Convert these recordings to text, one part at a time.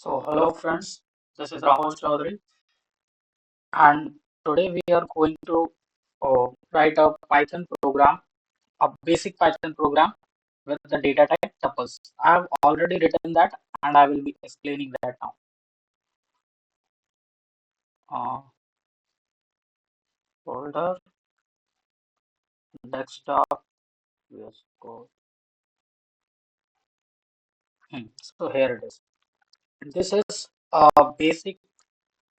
So, hello friends, this is Rahul Chaudhary, and today we are going to write a Python program, a basic Python program with the data type tuples. I have already written that, and I will be explaining that now. Uh, Folder, desktop, VS Code. So here it is. This is a basic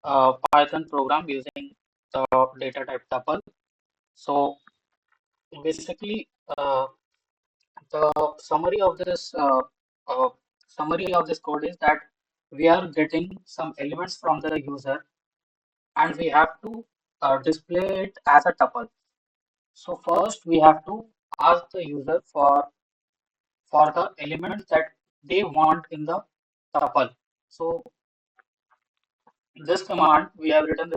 Python program using the data type tuple. So basically, the uh, summary of this code is that we are getting some elements from the user and we have to display it as a tuple. So first we have to ask the user for the elements that they want in the tuple. So this command we have written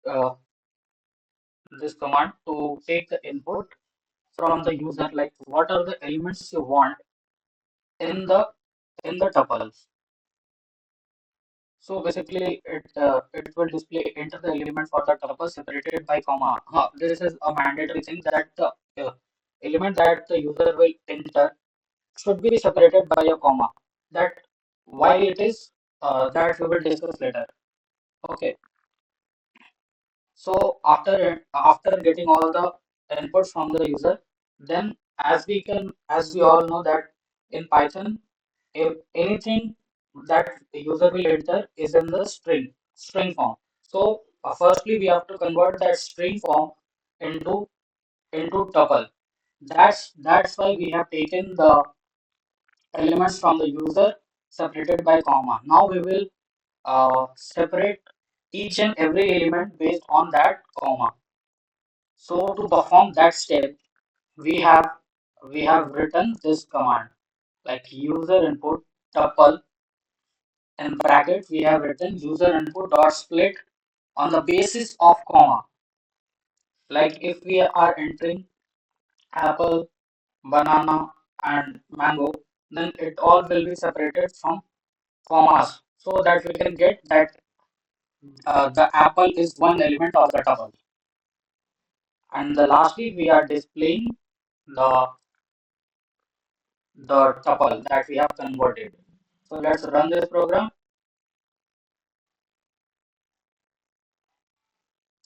uh, this command to take the input from the user, like what are the elements you want in the tuples. So basically, it will display enter the element for the tuple separated by comma. This is a mandatory thing that the element that the user will enter should be separated by a comma. That why it is that we will discuss later. Okay. So after getting all the inputs from the user, then as we all know that in Python, if anything that the user will enter is in the string form. So firstly we have to convert that string form into tuple. That's why we have taken the elements from the user separated by comma. Now we will separate each and every element based on that comma. So to perform that step, we have we have written this command like user input tuple. In bracket, we have written user input dot split on the basis of comma. Like if we are entering apple, banana, and mango, then it all will be separated from commas so that we can get that the apple is one element of the tuple. And the lastly, we are displaying the the tuple that we have converted. So let's run this program.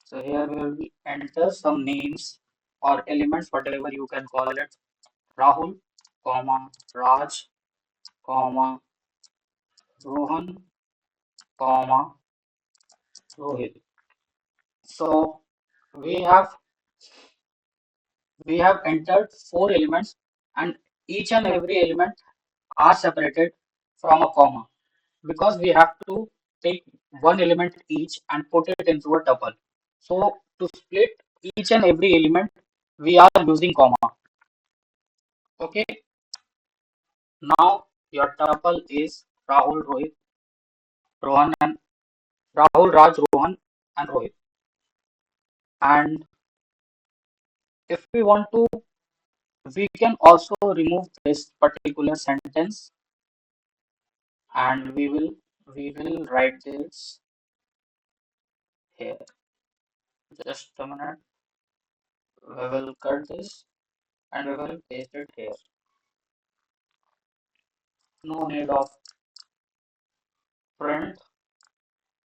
So here we will enter some names or elements, whatever you can call it. Rahul, comma, Raj, comma, Rohan, comma, Rohit. So we have we have entered four elements, and each and every element are separated from a comma because we have to take one element each and put it into a tuple. So to split each and every element, we are using comma. Okay. Now your tuple is Rahul, Rohit, Rohan, and Rahul, Raj, Rohan, and Rohit. And if we want to, we can also remove this particular sentence, and we will write this here. Just a minute. We will cut this and we will paste it here. No need of print.